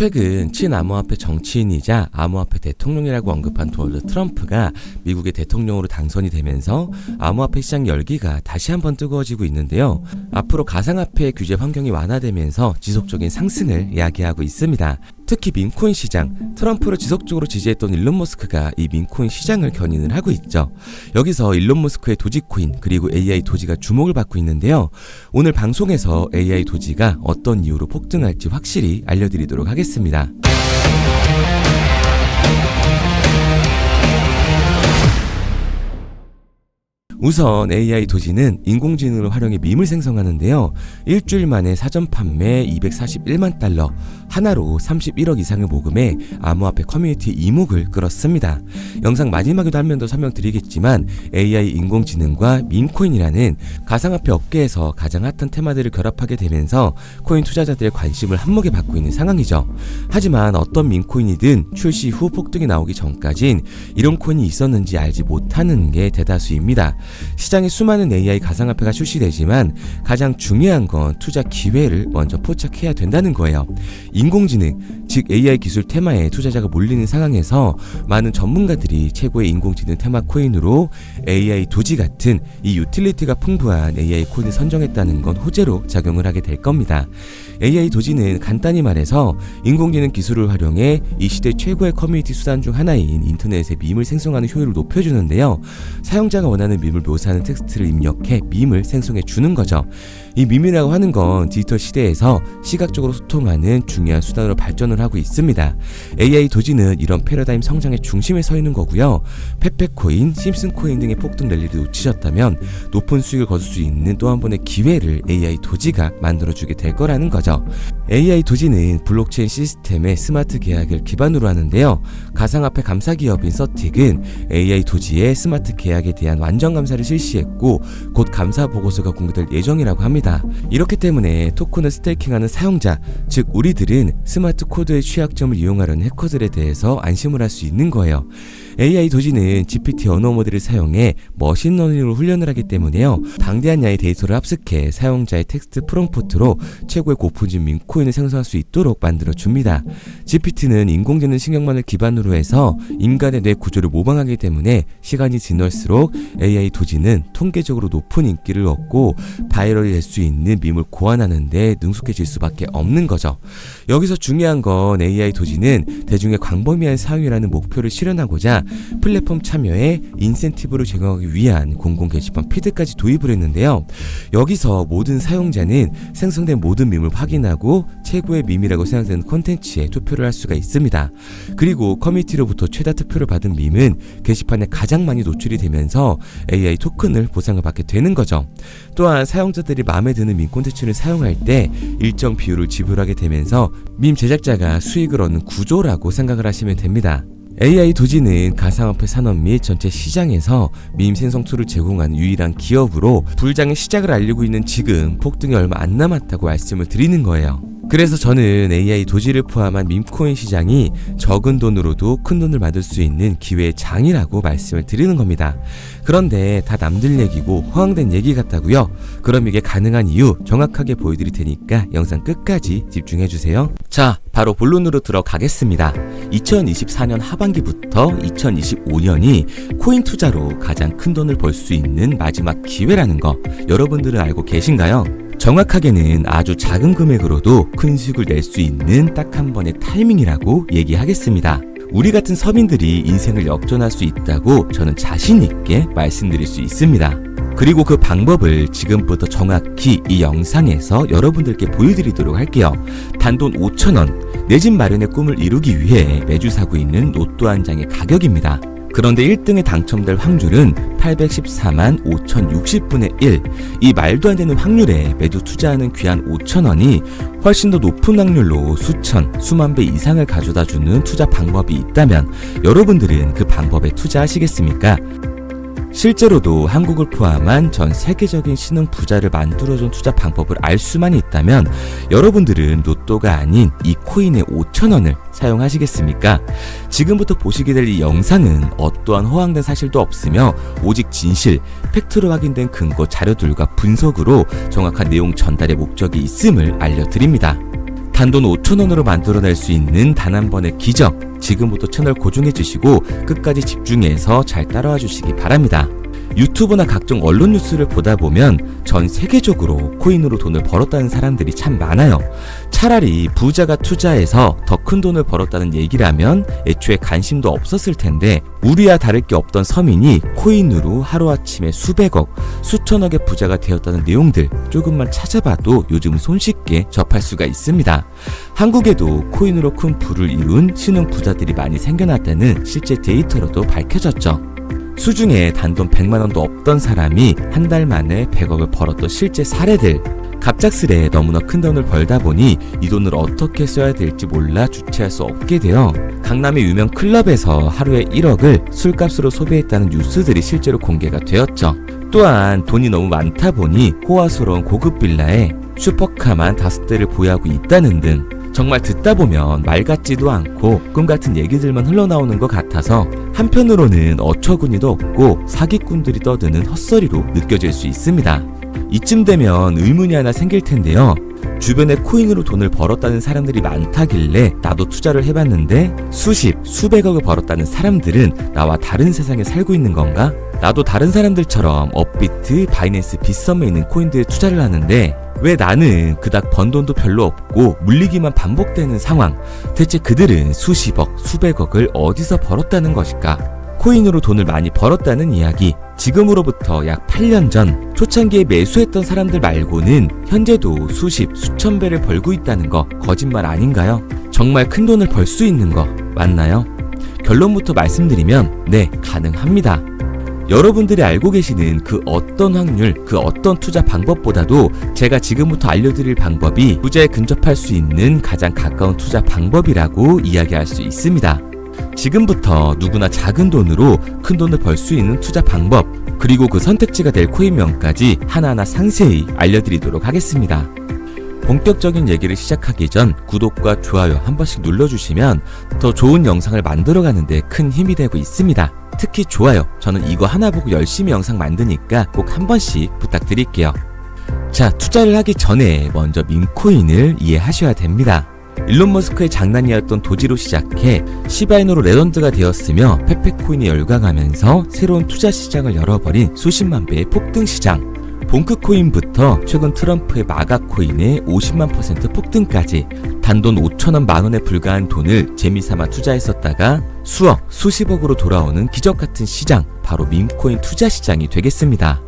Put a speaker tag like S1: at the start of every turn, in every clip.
S1: 최근 친암호화폐 정치인이자 암호화폐 대통령이라고 언급한 도널드 트럼프가 미국의 대통령으로 당선이 되면서 암호화폐 시장 열기가 다시 한번 뜨거워지고 있는데요. 앞으로 가상화폐 규제 환경이 완화되면서 지속적인 상승을 이야기하고 있습니다. 특히 밈코인 시장, 트럼프를 지속적으로 지지했던 일론 머스크가 이 밈코인 시장을 견인을 하고 있죠. 여기서 일론 머스크의 도지코인 그리고 AI 도지가 주목을 받고 있는데요. 오늘 방송에서 AI 도지가 어떤 이유로 폭등할지 확실히 알려드리도록 하겠습니다. 우선 AI 도지는 인공지능을 활용해 밈을 생성하는데요. 일주일 만에 사전 판매 241만 달러, 하나로 31억 이상을 모금해 암호화폐 커뮤니티 이목을 끌었습니다. 영상 마지막에도 한 번 더 설명드리겠지만 AI 인공지능과 밈코인이라는 가상화폐 업계에서 가장 핫한 테마들을 결합하게 되면서 코인 투자자들의 관심을 한몫에 받고 있는 상황이죠. 하지만 어떤 밈코인이든 출시 후 폭등이 나오기 전까진 이런 코인이 있었는지 알지 못하는 게 대다수입니다. 시장에 수많은 AI 가상화폐가 출시되지만 가장 중요한 건 투자 기회를 먼저 포착해야 된다는 거예요. 인공지능, 즉 AI 기술 테마에 투자자가 몰리는 상황에서 많은 전문가들이 최고의 인공지능 테마 코인으로 AI 도지 같은 이 유틸리티가 풍부한 AI 코인을 선정했다는 건 호재로 작용을 하게 될 겁니다. AI 도지는 간단히 말해서 인공지능 기술을 활용해 이 시대 최고의 커뮤니티 수단 중 하나인 인터넷의 밈을 생성하는 효율을 높여주는데요. 사용자가 원하는 밈을 묘사하는 텍스트를 입력해 밈을 생성해 주는 거죠. 이 밈이라고 하는 건 디지털 시대에서 시각적으로 소통하는 중요한 수단으로 발전을 하고 있습니다. AI 도지는 이런 패러다임 성장의 중심에 서 있는 거고요. 페페코인, 심슨코인 등의 폭등 랠리를 놓치셨다면 높은 수익을 거둘 수 있는 또 한 번의 기회를 AI 도지가 만들어주게 될 거라는 거죠. AI 도지는 블록체인 시스템의 스마트 계약을 기반으로 하는데요. 가상화폐 감사 기업인 서틱은 AI 도지의 스마트 계약에 대한 완전 감사를 실시했고 곧 감사 보고서가 공개될 예정이라고 합니다. 이렇기 때문에 토큰을 스테이킹하는 사용자, 즉 우리들은 스마트 코드의 취약점을 이용하려는 해커들에 대해서 안심을 할 수 있는 거예요. AI 도지는 GPT 언어 모델을 사용해 머신러닝으로 훈련을 하기 때문에요. 방대한 양의 데이터를 합숙해 사용자의 텍스트 프롬프트로 최고의 고품질 밈코인을 생성할 수 있도록 만들어줍니다. GPT는 인공지능 신경망을 기반으로 해서 인간의 뇌 구조를 모방하기 때문에 시간이 지날수록 AI 도지는 통계적으로 높은 인기를 얻고 바이럴이 될 수 있는 밈을 고안하는 데 능숙해질 수밖에 없는 거죠. 여기서 중요한 건 AI 도지는 대중의 광범위한 사용이라는 목표를 실현하고자 플랫폼 참여에 인센티브를 제공하기 위한 공공 게시판 피드까지 도입을 했는데요. 여기서 모든 사용자는 생성된 모든 밈을 확인하고 최고의 밈이라고 생각되는 콘텐츠에 투표를 할 수가 있습니다. 그리고 커뮤니티로부터 최다 투표를 받은 밈은 게시판에 가장 많이 노출이 되면서 AI 토큰을 보상을 받게 되는 거죠. 또한 사용자들이 마음에 드는 밈 콘텐츠를 사용할 때 일정 비율을 지불하게 되면서 밈 제작자가 수익을 얻는 구조라고 생각을 하시면 됩니다. AI 도지는 가상화폐 산업 및 전체 시장에서 밈 생성 툴을 제공하는 유일한 기업으로 불장의 시작을 알리고 있는 지금 폭등이 얼마 안 남았다고 말씀을 드리는 거예요. 그래서 저는 AI 도지를 포함한 밈코인 시장이 적은 돈으로도 큰 돈을 만들 수 있는 기회의 장이라고 말씀을 드리는 겁니다. 그런데 다 남들 얘기고 허황된 얘기 같다고요? 그럼 이게 가능한 이유 정확하게 보여드릴 테니까 영상 끝까지 집중해주세요. 자, 바로 본론으로 들어가겠습니다. 2024년 하반기부터 2025년이 코인 투자로 가장 큰 돈을 벌 수 있는 마지막 기회라는 거 여러분들은 알고 계신가요? 정확하게는 아주 작은 금액으로도 큰 수익을 낼 수 있는 딱 한 번의 타이밍이라고 얘기하겠습니다. 우리 같은 서민들이 인생을 역전할 수 있다고 저는 자신 있게 말씀드릴 수 있습니다. 그리고 그 방법을 지금부터 정확히 이 영상에서 여러분들께 보여드리도록 할게요. 단돈 5,000원, 내 집 마련의 꿈을 이루기 위해 매주 사고 있는 로또 한 장의 가격입니다. 그런데 1등에 당첨될 확률은 814만 5060분의 1. 이 말도 안 되는 확률에 매주 투자하는 귀한 5,000원이 훨씬 더 높은 확률로 수천, 수만 배 이상을 가져다주는 투자 방법이 있다면 여러분들은 그 방법에 투자하시겠습니까? 실제로도 한국을 포함한 전 세계적인 신흥 부자를 만들어준 투자 방법을 알 수만 있다면 여러분들은 로또가 아닌 이 코인의 5,000원을 사용하시겠습니까? 지금부터 보시게 될 이 영상은 어떠한 허황된 사실도 없으며 오직 진실, 팩트로 확인된 근거 자료들과 분석으로 정확한 내용 전달의 목적이 있음을 알려드립니다. 단돈 5,000원으로 만들어낼 수 있는 단 한 번의 기적, 지금부터 채널 고정해주시고 끝까지 집중해서 잘 따라와 주시기 바랍니다. 유튜브나 각종 언론 뉴스를 보다 보면 전 세계적으로 코인으로 돈을 벌었다는 사람들이 참 많아요. 차라리 부자가 투자해서 더 큰 돈을 벌었다는 얘기라면 애초에 관심도 없었을 텐데, 우리와 다를 게 없던 서민이 코인으로 하루아침에 수백억, 수천억의 부자가 되었다는 내용들 조금만 찾아봐도 요즘 손쉽게 접할 수가 있습니다. 한국에도 코인으로 큰 부를 이룬 신흥 부자들이 많이 생겨났다는 실제 데이터로도 밝혀졌죠. 수중에 단돈 100만원도 없던 사람이 한 달 만에 100억을 벌었던 실제 사례들. 갑작스레 너무나 큰 돈을 벌다 보니 이 돈을 어떻게 써야 될지 몰라 주체할 수 없게 되어 강남의 유명 클럽에서 하루에 1억을 술값으로 소비했다는 뉴스들이 실제로 공개가 되었죠. 또한 돈이 너무 많다 보니 호화스러운 고급 빌라에 슈퍼카만 5대를 보유하고 있다는 등 정말 듣다 보면 말 같지도 않고 꿈 같은 얘기들만 흘러나오는 것 같아서 한편으로는 어처구니도 없고 사기꾼들이 떠드는 헛소리로 느껴질 수 있습니다. 이쯤 되면 의문이 하나 생길 텐데요. 주변에 코인으로 돈을 벌었다는 사람들이 많다길래 나도 투자를 해봤는데 수십, 수백억을 벌었다는 사람들은 나와 다른 세상에 살고 있는 건가? 나도 다른 사람들처럼 업비트, 바이낸스, 빗썸에 있는 코인들에 투자를 하는데 왜 나는 그닥 번 돈도 별로 없고 물리기만 반복되는 상황? 대체 그들은 수십억, 수백억을 어디서 벌었다는 것일까? 코인으로 돈을 많이 벌었다는 이야기, 지금으로부터 약 8년 전 초창기에 매수했던 사람들 말고는 현재도 수십, 수천 배를 벌고 있다는 거 거짓말 아닌가요? 정말 큰 돈을 벌 수 있는 거 맞나요? 결론부터 말씀드리면 네, 가능합니다. 여러분들이 알고 계시는 그 어떤 확률, 그 어떤 투자 방법보다도 제가 지금부터 알려드릴 방법이 부자에 근접할 수 있는 가장 가까운 투자 방법이라고 이야기할 수 있습니다. 지금부터 누구나 작은 돈으로 큰 돈을 벌 수 있는 투자 방법, 그리고 그 선택지가 될 코인명까지 하나하나 상세히 알려드리도록 하겠습니다. 본격적인 얘기를 시작하기 전 구독과 좋아요 한 번씩 눌러주시면 더 좋은 영상을 만들어가는데 큰 힘이 되고 있습니다. 특히 좋아요, 저는 이거 하나 보고 열심히 영상 만드니까 꼭 한 번씩 부탁드릴게요. 자, 투자를 하기 전에 먼저 밈코인을 이해하셔야 됩니다. 일론 머스크의 장난이었던 도지로 시작해 시바이누로 레전드가 되었으며 페페코인이 열광하면서 새로운 투자 시장을 열어버린 수십만 배의 폭등 시장. 봉크코인부터 최근 트럼프의 마가코인의 50만% 폭등까지 단돈 5천원 만원에 불과한 돈을 재미삼아 투자했었다가 수억, 수십억으로 돌아오는 기적같은 시장, 바로 밈코인 투자 시장이 되겠습니다.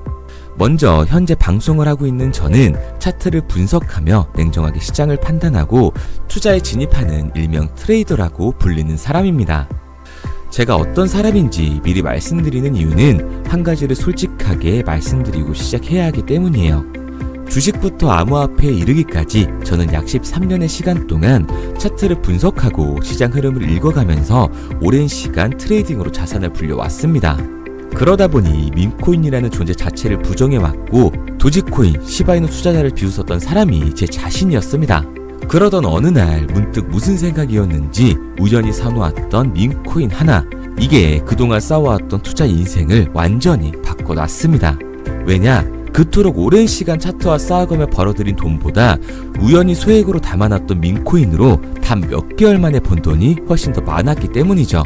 S1: 먼저 현재 방송을 하고 있는 저는 차트를 분석하며 냉정하게 시장을 판단하고 투자에 진입하는 일명 트레이더라고 불리는 사람입니다. 제가 어떤 사람인지 미리 말씀드리는 이유는 한 가지를 솔직하게 말씀드리고 시작해야 하기 때문이에요. 주식부터 암호화폐에 이르기까지 저는 약 13년의 시간 동안 차트를 분석하고 시장 흐름을 읽어가면서 오랜 시간 트레이딩으로 자산을 불려왔습니다. 그러다 보니 밈코인이라는 존재 자체를 부정해왔고 도지코인, 시바이누 투자자를 비웃었던 사람이 제 자신이었습니다. 그러던 어느 날 문득 무슨 생각이었는지 우연히 사놓았던 밈코인 하나, 이게 그동안 쌓아왔던 투자 인생을 완전히 바꿔놨습니다. 왜냐? 그토록 오랜 시간 차트와 쌓아가며 벌어들인 돈보다 우연히 소액으로 담아놨던 밈코인으로 단 몇 개월 만에 번 돈이 훨씬 더 많았기 때문이죠.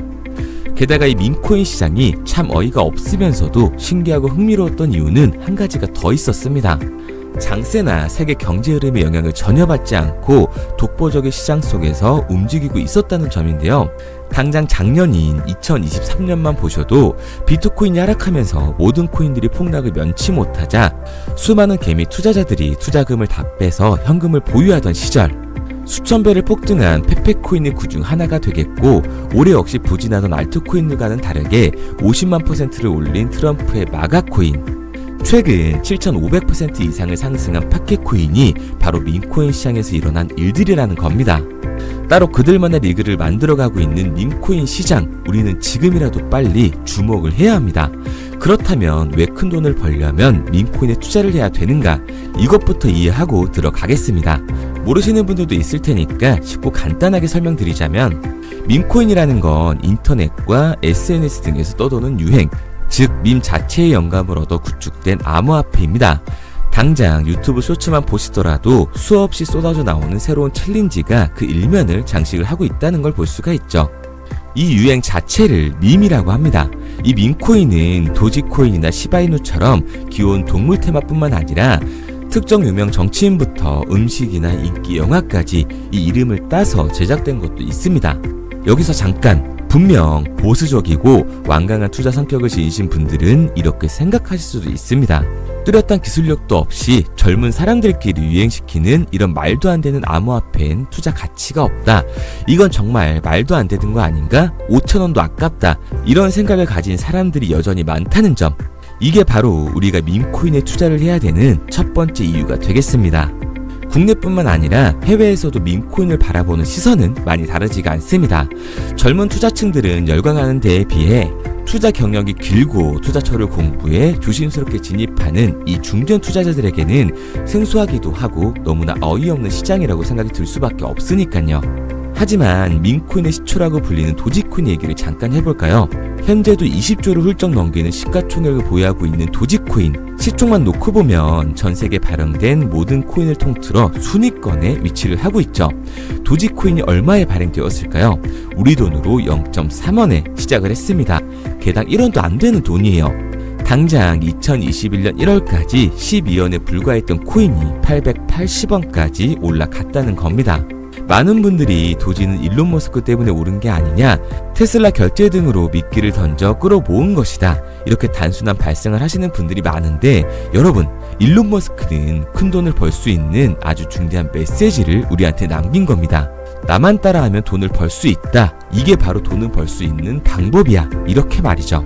S1: 게다가 이 밈코인 시장이 참 어이가 없으면서도 신기하고 흥미로웠던 이유는 한 가지가 더 있었습니다. 장세나 세계 경제 흐름의 영향을 전혀 받지 않고 독보적인 시장 속에서 움직이고 있었다는 점인데요. 당장 작년인 2023년만 보셔도 비트코인이 하락하면서 모든 코인들이 폭락을 면치 못하자 수많은 개미 투자자들이 투자금을 다 빼서 현금을 보유하던 시절, 수천 배를 폭등한 페페코인이 그중 하나가 되겠고, 올해 역시 부진하던 알트코인들과는 다르게 50만%를 올린 트럼프의 마가코인, 최근 7,500% 이상을 상승한 파켓코인이 바로 밈코인 시장에서 일어난 일들이라는 겁니다. 따로 그들만의 리그를 만들어가고 있는 밈코인 시장, 우리는 지금이라도 빨리 주목을 해야 합니다. 그렇다면 왜 큰 돈을 벌려면 밈코인에 투자를 해야 되는가? 이것부터 이해하고 들어가겠습니다. 모르시는 분들도 있을 테니까 쉽고 간단하게 설명드리자면, 밈코인이라는 건 인터넷과 SNS 등에서 떠도는 유행, 즉 밈 자체의 영감을 얻어 구축된 암호화폐입니다. 당장 유튜브 쇼츠만 보시더라도 수없이 쏟아져 나오는 새로운 챌린지가 그 일면을 장식을 하고 있다는 걸 볼 수가 있죠. 이 유행 자체를 밈이라고 합니다. 이 밈코인은 도지코인이나 시바이누처럼 귀여운 동물 테마뿐만 아니라 특정 유명 정치인부터 음식이나 인기 영화까지 이 이름을 따서 제작된 것도 있습니다. 여기서 잠깐, 분명 보수적이고 완강한 투자 성격을 지니신 분들은 이렇게 생각하실 수도 있습니다. 뚜렷한 기술력도 없이 젊은 사람들끼리 유행시키는 이런 말도 안 되는 암호화폐엔 투자 가치가 없다. 이건 정말 말도 안 되는 거 아닌가? 5,000원도 아깝다. 이런 생각을 가진 사람들이 여전히 많다는 점. 이게 바로 우리가 밈코인에 투자를 해야 되는 첫 번째 이유가 되겠습니다. 국내뿐만 아니라 해외에서도 밈코인을 바라보는 시선은 많이 다르지가 않습니다. 젊은 투자층들은 열광하는 데에 비해 투자 경력이 길고 투자처를 공부해 조심스럽게 진입하는 이 중견 투자자들에게는 생소하기도 하고 너무나 어이없는 시장이라고 생각이 들 수밖에 없으니까요. 하지만 밈코인의 시초라고 불리는 도지코인 얘기를 잠깐 해볼까요? 현재도 20조를 훌쩍 넘기는 시가총액을 보유하고 있는 도지코인, 시총만 놓고 보면 전 세계에 발행된 모든 코인을 통틀어 순위권에 위치를 하고 있죠. 도지코인이 얼마에 발행되었을까요? 우리 돈으로 0.3원에 시작을 했습니다. 개당 1원도 안 되는 돈이에요. 당장 2021년 1월까지 12원에 불과했던 코인이 880원까지 올라갔다는 겁니다. 많은 분들이 도지는 일론 머스크 때문에 오른 게 아니냐, 테슬라 결제 등으로 미끼를 던져 끌어모은 것이다, 이렇게 단순한 발생을 하시는 분들이 많은데, 여러분, 일론 머스크는 큰 돈을 벌 수 있는 아주 중대한 메시지를 우리한테 남긴 겁니다. 나만 따라하면 돈을 벌 수 있다. 이게 바로 돈을 벌 수 있는 방법이야. 이렇게 말이죠.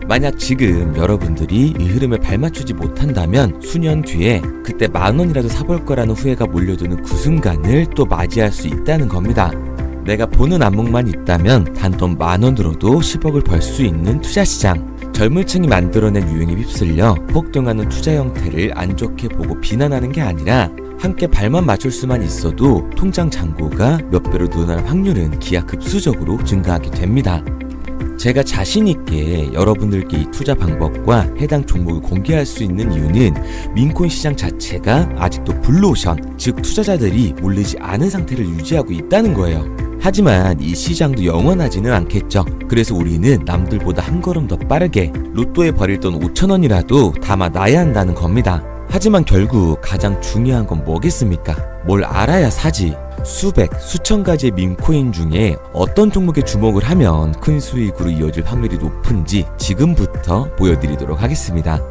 S1: 만약 지금 여러분들이 이 흐름에 발맞추지 못한다면 수년 뒤에 그때 10,000원이라도 사볼 거라는 후회가 몰려드는 그 순간을 또 맞이할 수 있다는 겁니다. 내가 보는 안목만 있다면 단돈 10,000원 들어도 10억을 벌 수 있는 투자시장. 젊은 층이 만들어낸 유행에 휩쓸려 폭등하는 투자 형태를 안 좋게 보고 비난하는 게 아니라 함께 발만 맞출 수만 있어도 통장 잔고가 몇 배로 늘어날 확률은 기하급수적으로 증가하게 됩니다. 제가 자신있게 여러분들께 이 투자 방법과 해당 종목을 공개할 수 있는 이유는 밈코인 시장 자체가 아직도 블루오션, 즉 투자자들이 몰리지 않은 상태를 유지하고 있다는 거예요. 하지만 이 시장도 영원하지는 않겠죠. 그래서 우리는 남들보다 한 걸음 더 빠르게 로또에 버릴 돈 5,000원이라도 담아놔야 한다는 겁니다. 하지만 결국 가장 중요한 건 뭐겠습니까? 뭘 알아야 사지. 수백, 수천 가지의 밈코인 중에 어떤 종목에 주목을 하면 큰 수익으로 이어질 확률이 높은지 지금부터 보여드리도록 하겠습니다.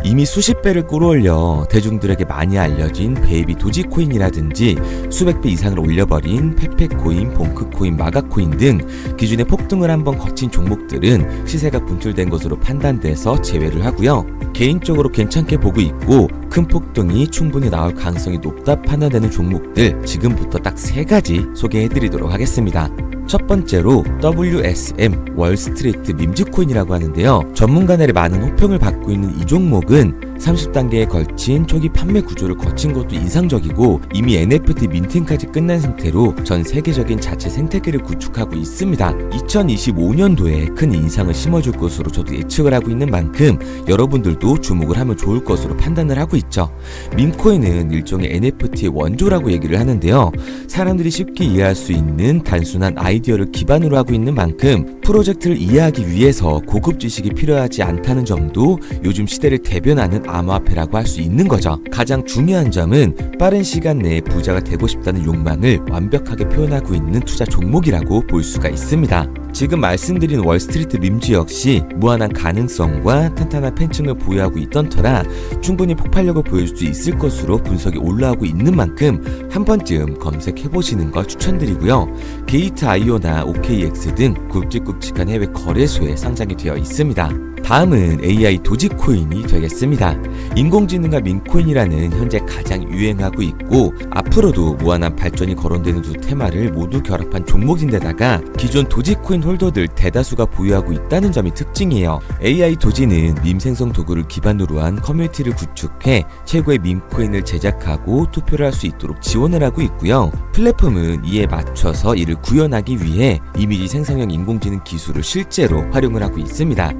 S1: 이미 수십 배를 끌어올려 대중들에게 많이 알려진 베이비 도지코인이라든지 수백 배 이상을 올려버린 페페코인, 봉크코인, 마가코인 등 기존에 폭등을 한번 거친 종목들은 시세가 분출된 것으로 판단돼서 제외를 하고요. 개인적으로 괜찮게 보고 있고 큰 폭등이 충분히 나올 가능성이 높다 판단되는 종목들 지금부터 딱 3가지 소개해드리도록 하겠습니다. 첫 번째로 WSM 월스트리트 밈즈코인이라고 하는데요. 전문가들의 많은 호평을 받고 있는 이 종목은 30단계에 걸친 초기 판매 구조를 거친 것도 인상적이고 이미 NFT 민팅까지 끝난 상태로 전 세계적인 자체 생태계를 구축하고 있습니다. 2025년도에 큰 인상을 심어줄 것으로 저도 예측을 하고 있는 만큼 여러분들도 주목을 하면 좋을 것으로 판단을 하고 있죠. 밈코인은 일종의 NFT의 원조라고 얘기를 하는데요. 사람들이 쉽게 이해할 수 있는 단순한 아이디어를 기반으로 하고 있는 만큼 프로젝트를 이해하기 위해서 고급 지식이 필요하지 않다는 점도 요즘 시대를 대변하는 암호화폐라고 할 수 있는 거죠. 가장 중요한 점은 빠른 시간 내에 부자가 되고 싶다는 욕망을 완벽하게 표현하고 있는 투자 종목이라고 볼 수가 있습니다. 지금 말씀드린 월스트리트 밈즈 역시 무한한 가능성과 탄탄한 팬층을 보유하고 있던 터라 충분히 폭발력을 보여줄 수 있을 것으로 분석이 올라오고 있는 만큼 한 번쯤 검색해보시는 걸 추천드리고요. 게이트.io나 OKX 등 굵직굵직한 해외 거래소에 상장이 되어 있습니다. 다음은 AI 도지코인이 되겠습니다. 인공지능과 밈코인이라는 현재 가장 유행하고 있고 앞으로도 무한한 발전이 거론되는 두 테마를 모두 결합한 종목인데다가 기존 도지코인 홀더들 대다수가 보유하고 있다는 점이 특징이에요. AI 도지는 밈 생성 도구를 기반으로 한 커뮤니티를 구축해 최고의 밈코인을 제작하고 투표를 할 수 있도록 지원을 하고 있고요. 플랫폼은 이에 맞춰서 이를 구현하기 위해 이미지 생성형 인공지능 기술을 실제로 활용을 하고 있습니다.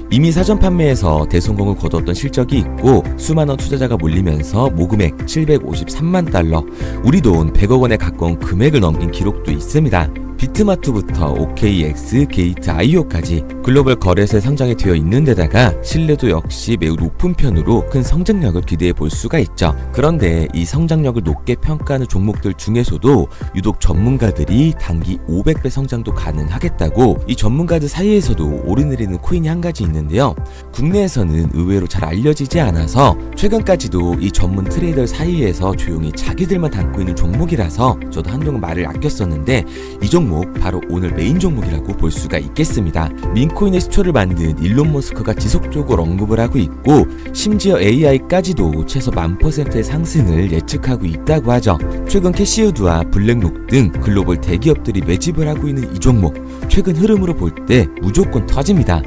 S1: 이미 사전 판매에서 대성공을 거뒀던 실적이 있고 수많은 투자자가 몰리면서 모금액 753만 달러, 우리 돈 100억 원에 가까운 금액을 넘긴 기록도 있습니다. 비트마트부터 OKX, 게이트 IO까지 글로벌 거래소에 상장이 되어 있는 데다가 신뢰도 역시 매우 높은 편으로 큰 성장력을 기대해 볼 수가 있죠. 그런데 이 성장력을 높게 평가하는 종목들 중에서도 유독 전문가들이 단기 500배 성장도 가능하겠다고 이 전문가들 사이에서도 오르내리는 코인이 한 가지 있는데요. 국내에서는 의외로 잘 알려지지 않아서 최근까지도 이 전문 트레이더 사이에서 조용히 자기들만 담고 있는 종목이라서 저도 한동안 말을 아꼈었는데 이 종목 바로 오늘 메인 종목이라고 볼 수가 있겠습니다. 민코인의 시초를 만든 일론 머스크가 지속적으로 언급을 하고 있고 심지어 AI까지도 최소 1000%의 상승을 예측하고 있다고 하죠. 최근 캐시우드와 블랙록 등 글로벌 대기업들이 매집을 하고 있는 이 종목, 최근 흐름으로 볼 때 무조건 터집니다.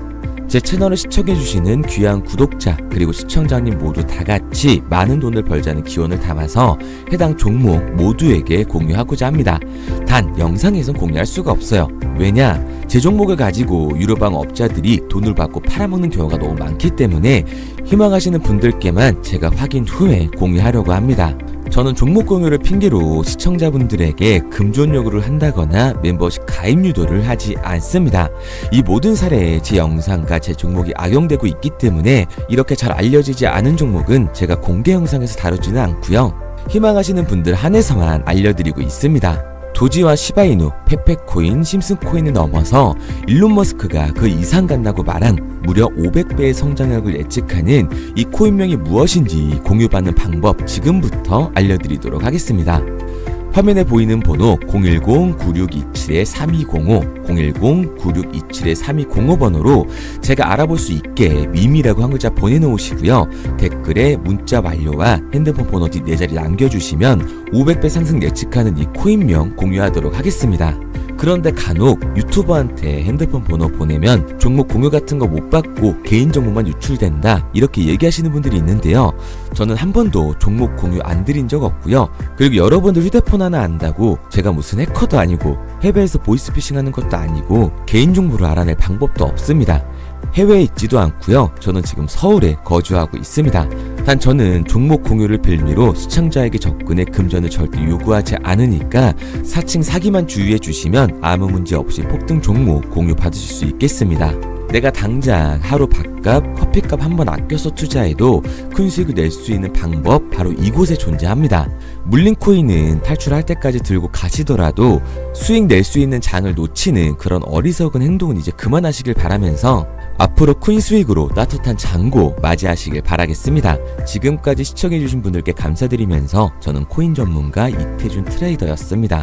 S1: 제 채널을 시청해주시는 귀한 구독자 그리고 시청자님 모두 다같이 많은 돈을 벌자는 기원을 담아서 해당 종목 모두에게 공유하고자 합니다. 단 영상에선 공유할 수가 없어요. 왜냐? 제 종목을 가지고 유료방 업자들이 돈을 받고 팔아먹는 경우가 너무 많기 때문에 희망하시는 분들께만 제가 확인 후에 공유하려고 합니다. 저는 종목 공유를 핑계로 시청자분들에게 금전 요구를 한다거나 멤버십 가입 유도를 하지 않습니다. 이 모든 사례에 제 영상과 제 종목이 악용되고 있기 때문에 이렇게 잘 알려지지 않은 종목은 제가 공개 영상에서 다루지는 않고요. 희망하시는 분들 한해서만 알려드리고 있습니다. 도지와 시바이누, 페페코인, 심슨코인을 넘어서 일론 머스크가 그 이상 간다고 말한 무려 500배의 성장력을 예측하는 이 코인명이 무엇인지 공유받는 방법 지금부터 알려드리도록 하겠습니다. 화면에 보이는 번호 010-9627-3205, 010-9627-3205 번호로 제가 알아볼 수 있게 미미라고 한 글자 보내놓으시고요. 댓글에 문자 완료와 핸드폰 번호 뒷 4자리 남겨주시면 500배 상승 예측하는 이 코인명 공유하도록 하겠습니다. 그런데 간혹 유튜버한테 핸드폰 번호 보내면 종목 공유 같은 거 못 받고 개인 정보만 유출된다 이렇게 얘기하시는 분들이 있는데요. 저는 한 번도 종목 공유 안 드린 적 없고요. 그리고 여러분들 휴대폰 하나 안다고 제가 무슨 해커도 아니고 해외에서 보이스피싱 하는 것도 아니고 개인 정보를 알아낼 방법도 없습니다. 해외에 있지도 않고요. 저는 지금 서울에 거주하고 있습니다. 단 저는 종목 공유를 빌미로 시청자에게 접근의 금전을 절대 요구하지 않으니까 사칭 사기만 주의해 주시면 아무 문제 없이 폭등 종목 공유 받으실 수 있겠습니다. 내가 당장 하루 밥값, 커피값 한번 아껴서 투자해도 큰 수익을 낼 수 있는 방법 바로 이곳에 존재합니다. 물린 코인은 탈출할 때까지 들고 가시더라도 수익 낼 수 있는 장을 놓치는 그런 어리석은 행동은 이제 그만하시길 바라면서 앞으로 큰 수익으로 따뜻한 장고 맞이하시길 바라겠습니다. 지금까지 시청해주신 분들께 감사드리면서 저는 코인 전문가 이태준 트레이더였습니다.